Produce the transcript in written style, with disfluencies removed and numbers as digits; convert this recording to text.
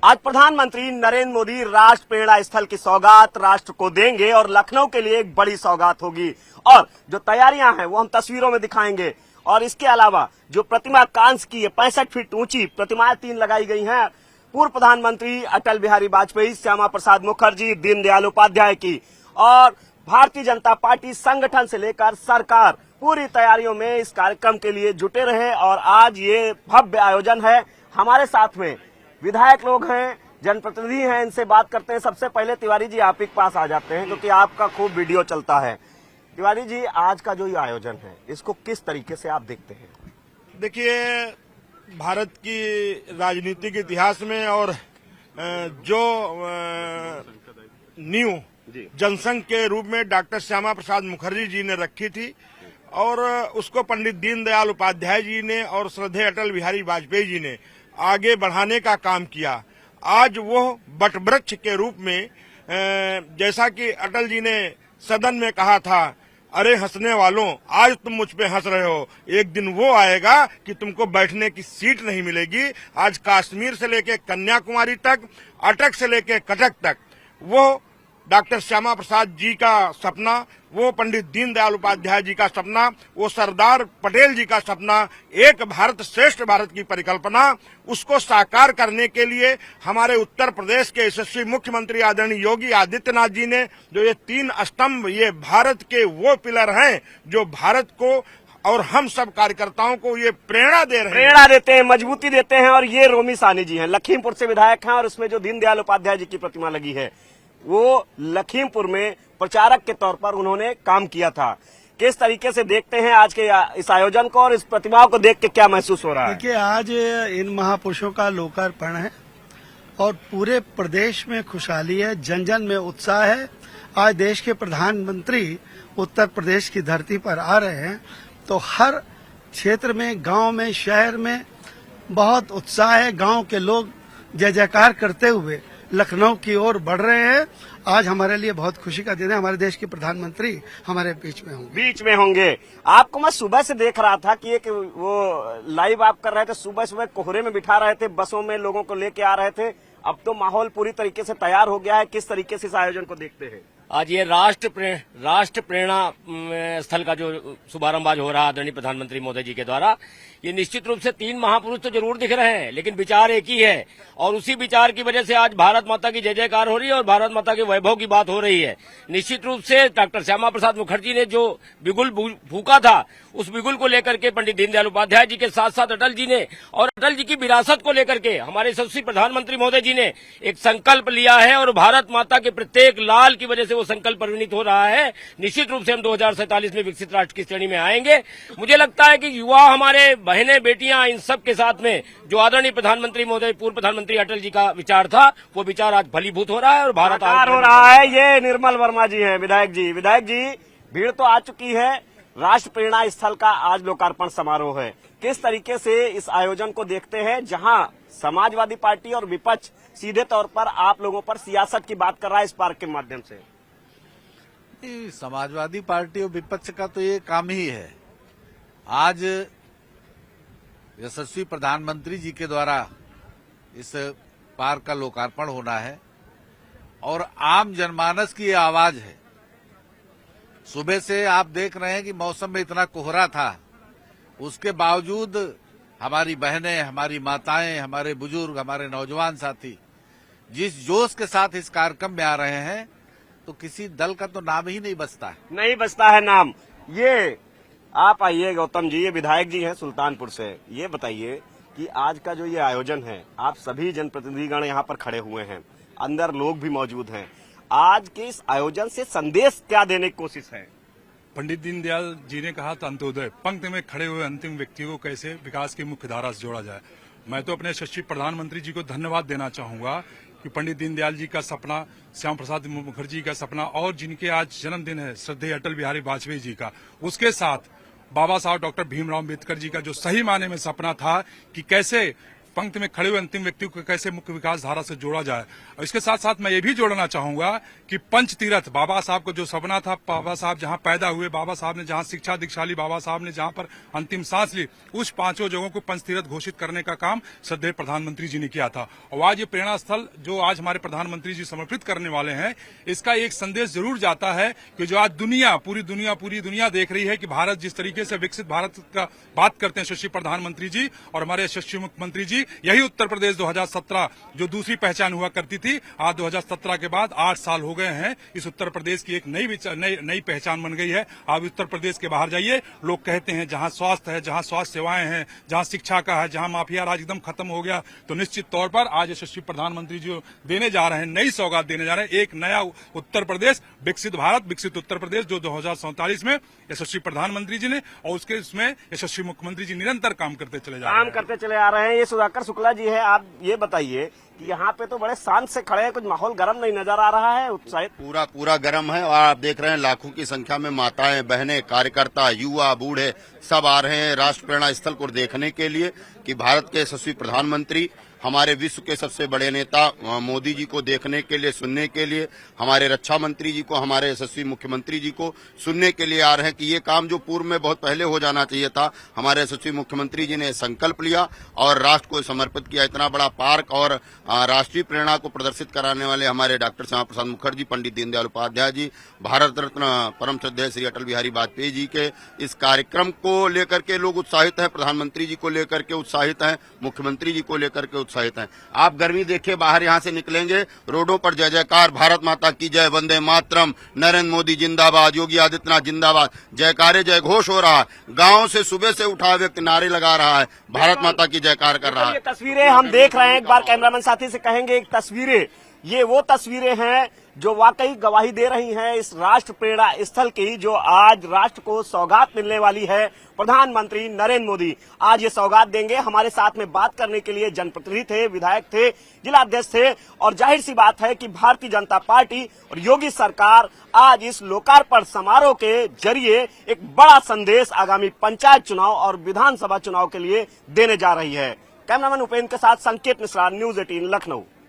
आज प्रधानमंत्री नरेंद्र मोदी राष्ट्र प्रेरणा स्थल की सौगात राष्ट्र को देंगे और लखनऊ के लिए एक बड़ी सौगात होगी। और जो तैयारियां हैं वो हम तस्वीरों में दिखाएंगे। और इसके अलावा जो प्रतिमा कांस्य की है, 65 फीट ऊंची प्रतिमाएं 3 लगाई गई हैं, पूर्व प्रधानमंत्री अटल बिहारी वाजपेयी, श्यामा प्रसाद मुखर्जी, दीनदयाल उपाध्याय की। और भारतीय जनता पार्टी संगठन से लेकर सरकार पूरी तैयारियों में इस कार्यक्रम के लिए जुटे रहे। और आज ये भव्य आयोजन है। हमारे साथ में विधायक लोग हैं, जनप्रतिनिधि हैं, इनसे बात करते हैं। सबसे पहले तिवारी जी आप ही के पास आ जाते हैं क्योंकि आपका खूब वीडियो चलता है। तिवारी जी, आज का जो ये आयोजन है इसको किस तरीके से आप देखते हैं? देखिए, भारत की राजनीति के इतिहास में और जो नींव जनसंघ के रूप में डॉक्टर श्यामा प्रसाद मुखर्जी जी ने रखी थी और उसको पंडित दीनदयाल उपाध्याय जी ने और श्रद्धेय अटल बिहारी वाजपेयी जी ने आगे बढ़ाने का काम किया। आज वो वटवृक्ष के रूप में, जैसा कि अटल जी ने सदन में कहा था, अरे हंसने वालों, आज तुम मुझ पे हंस रहे हो, एक दिन वो आएगा कि तुमको बैठने की सीट नहीं मिलेगी। आज कश्मीर से लेके कन्याकुमारी तक, अटक से लेके कटक तक, वो डॉक्टर श्यामा प्रसाद जी का सपना, वो पंडित दीनदयाल उपाध्याय जी का सपना, वो सरदार पटेल जी का सपना, एक भारत श्रेष्ठ भारत की परिकल्पना, उसको साकार करने के लिए हमारे उत्तर प्रदेश के यशस्वी मुख्यमंत्री आदरणीय योगी आदित्यनाथ जी ने जो ये 3 स्तंभ, ये भारत के वो पिलर हैं जो भारत को और हम सब कार्यकर्ताओं को ये प्रेरणा देते हैं, मजबूती देते हैं। और ये रोमी साहनी जी हैं, लखीमपुर से विधायक हैं। और उसमें जो दीनदयाल उपाध्याय जी की प्रतिमा लगी है वो लखीमपुर में प्रचारक के तौर पर उन्होंने काम किया था। किस तरीके से देखते हैं आज के इस आयोजन को और इस प्रतिमाओं को देख के क्या महसूस हो रहा है? देखिए, आज इन महापुरुषों का लोकार्पण है और पूरे प्रदेश में खुशहाली है, जन जन में उत्साह है। आज देश के प्रधानमंत्री उत्तर प्रदेश की धरती पर आ रहे हैं तो हर क्षेत्र में, गांव में, शहर में बहुत उत्साह है। गांव के लोग जय जयकार करते हुए लखनऊ की ओर बढ़ रहे हैं। आज हमारे लिए बहुत खुशी का दिन है। हमारे देश के प्रधानमंत्री हमारे बीच में होंगे। आपको मैं सुबह से देख रहा था कि एक वो लाइव आप कर रहे थे, सुबह सुबह कोहरे में बिठा रहे थे, बसों में लोगों को लेके आ रहे थे। अब तो माहौल पूरी तरीके से तैयार हो गया है। किस तरीके से इस आयोजन को देखते हैं? आज ये राष्ट्र प्रेरणा स्थल का जो शुभारंभ आज हो रहा है आदरणीय प्रधानमंत्री मोदी जी के द्वारा, ये निश्चित रूप से 3 महापुरुष तो जरूर दिख रहे हैं, लेकिन विचार एक ही है। और उसी विचार की वजह से आज भारत माता की जय जयकार हो रही है और भारत माता के वैभव की बात हो रही है। निश्चित रूप से डॉक्टर श्यामा प्रसाद मुखर्जी ने जो बिगुल फूका था, उस बिगुल को लेकर के पंडित दीनदयाल उपाध्याय जी के साथ साथ अटल जी ने, और अटल जी की विरासत को लेकर के हमारे यशस्वी प्रधानमंत्री मोदी जी ने एक संकल्प लिया है और भारत माता के प्रत्येक लाल की वजह से वो संकल्प परिणित हो रहा है। निश्चित रूप से हम 2047 में विकसित राष्ट्र की श्रेणी में आएंगे। मुझे लगता है कि युवा, हमारे बहनें, बेटियां, इन सब के साथ में जो आदरणीय प्रधानमंत्री महोदय, पूर्व प्रधानमंत्री अटल जी का विचार था, वो विचार आज फलीभूत हो रहा है और भारत हो रहा है। ये निर्मल वर्मा जी हैं, विधायक जी, भीड़ तो आ चुकी है। राष्ट्र प्रेरणा स्थल का आज लोकार्पण समारोह है। किस तरीके से इस आयोजन को देखते हैं, जहां समाजवादी पार्टी और विपक्ष सीधे तौर पर आप लोगों पर सियासत की बात कर रहा है इस पार्क के माध्यम से? समाजवादी पार्टी और विपक्ष का तो ये काम ही है। आज यशस्वी प्रधानमंत्री जी के द्वारा इस पार्क का लोकार्पण होना है और आम जनमानस की ये आवाज है। सुबह से आप देख रहे हैं कि मौसम में इतना कोहरा था, उसके बावजूद हमारी बहनें, हमारी माताएं, हमारे बुजुर्ग, हमारे नौजवान साथी जिस जोश के साथ इस कार्यक्रम में आ रहे हैं, तो किसी दल का तो नाम ही नहीं बचता है नाम। ये आप आइए गौतम जी, ये विधायक जी हैं सुल्तानपुर से। ये बताइए कि आज का जो ये आयोजन है, आप सभी जनप्रतिनिधिगण यहाँ पर खड़े हुए हैं, अंदर लोग भी मौजूद हैं। आज के इस आयोजन से संदेश क्या देने की कोशिश है? पंडित दीनदयाल जी ने कहा था, अंत्योदय पंक्ति में खड़े हुए अंतिम व्यक्ति को कैसे विकास की मुख्य धारा से जोड़ा जाए। मैं तो अपने यशस्वी प्रधानमंत्री जी को धन्यवाद देना चाहूंगा कि पंडित दीनदयाल जी का सपना, श्यामा प्रसाद मुखर्जी का सपना, और जिनके आज जन्मदिन है श्रद्धेय अटल बिहारी वाजपेयी जी का, उसके साथ बाबा साहब डॉक्टर भीमराव अम्बेडकर जी का जो सही मायने में सपना था कि कैसे पंक्ति में खड़े हुए अंतिम व्यक्ति को कैसे मुख्य विकास धारा से जोड़ा जाए। और इसके साथ साथ मैं ये भी जोड़ना चाहूंगा कि पंच तीर्थ, बाबा साहब को जो सपना था, बाबा साहब जहां पैदा हुए, बाबा साहब ने जहां शिक्षा दीक्षा ली, बाबा साहब ने जहां पर अंतिम सांस ली, उस पांचों जगहों को पंच तीर्थ घोषित करने का काम श्रद्धेय प्रधानमंत्री जी ने किया था। और आज ये प्रेरणा स्थल जो आज हमारे प्रधानमंत्री जी समर्पित करने वाले हैं, इसका एक संदेश जरूर जाता है कि जो आज पूरी दुनिया देख रही है कि भारत जिस तरीके से विकसित भारत का बात करते हैं यशस्वी प्रधानमंत्री जी और हमारे यशस्वी मुख्यमंत्री जी, यही उत्तर प्रदेश 2017 जो दूसरी पहचान हुआ करती थी, आज 2017 के बाद 8 साल हो गए हैं, इस उत्तर प्रदेश की एक नई पहचान बन गई है। आप उत्तर प्रदेश के बाहर जाइए, लोग कहते हैं जहां स्वास्थ्य है, जहां स्वास्थ्य सेवाएं हैं, जहां शिक्षा का है, जहां माफिया राज एकदम खत्म हो गया, तो निश्चित तौर पर आज यशस्वी प्रधानमंत्री जी देने जा रहे हैं, नई सौगात देने जा रहे हैं, एक नया उत्तर प्रदेश, विकसित भारत, विकसित उत्तर प्रदेश जो 2047 में यशस्वी प्रधानमंत्री जी ने और उसके इसमें यशस्वी मुख्यमंत्री जी निरंतर काम करते चले आ रहे हैं। ये सुधाकर शुक्ला जी है, आप ये बताइए कि यहाँ पे तो बड़े शांत से खड़े हैं, कुछ माहौल गर्म नहीं नजर आ रहा है, उत्साहित? पूरा गर्म है और आप देख रहे हैं लाखों की संख्या में माताएं, बहनें, कार्यकर्ता, युवा, बूढ़े सब आ रहे हैं राष्ट्र प्रेरणा स्थल को देखने के लिए कि भारत के यशस्वी प्रधानमंत्री, हमारे विश्व के सबसे बड़े नेता मोदी जी को देखने के लिए, सुनने के लिए, हमारे रक्षा मंत्री जी को, हमारे यशस्वी मुख्यमंत्री जी को सुनने के लिए आ रहे हैं कि ये काम जो पूर्व में बहुत पहले हो जाना चाहिए था, हमारे यशस्वी मुख्यमंत्री जी ने संकल्प लिया और राष्ट्र को समर्पित किया। इतना बड़ा पार्क और राष्ट्रीय प्रेरणा को प्रदर्शित कराने वाले हमारे डॉक्टर श्यामा प्रसाद मुखर्जी, पंडित दीनदयाल उपाध्याय जी, भारत रत्न परम श्रद्धेय श्री अटल बिहारी वाजपेयी जी के इस कार्यक्रम को लेकर के लोग उत्साहित हैं, प्रधानमंत्री जी को लेकर के उत्साहित हैं, मुख्यमंत्री जी को लेकर के उत्साहित हैं। आप गर्मी देखिए, बाहर यहाँ से निकलेंगे, रोडों पर जय जयकार, भारत माता की जय, वंदे मातरम, नरेंद्र मोदी जिंदाबाद, योगी आदित्यनाथ जिंदाबाद, जयकारे जय घोष हो रहा है। गांव से सुबह से उठा व्यक्ति नारे लगा रहा है, भारत माता की जयकार कर रहा है। ये तस्वीरें हम देख रहे हैं, एक बार कैमरामैन साथी से कहेंगे, एक तस्वीरें, ये वो तस्वीरें हैं जो वाकई गवाही दे रही हैं इस राष्ट्र प्रेरणा स्थल की, जो आज राष्ट्र को सौगात मिलने वाली है। प्रधानमंत्री नरेंद्र मोदी आज ये सौगात देंगे। हमारे साथ में बात करने के लिए जनप्रतिनिधि थे, विधायक थे, जिलाध्यक्ष थे, और जाहिर सी बात है कि भारतीय जनता पार्टी और योगी सरकार आज इस लोकार्पण समारोह के जरिए एक बड़ा संदेश आगामी पंचायत चुनाव और विधानसभा चुनाव के लिए देने जा रही है। कैमरामैन उपेंद्र के साथ संकेत मिश्रा, न्यूज़ 18 लखनऊ।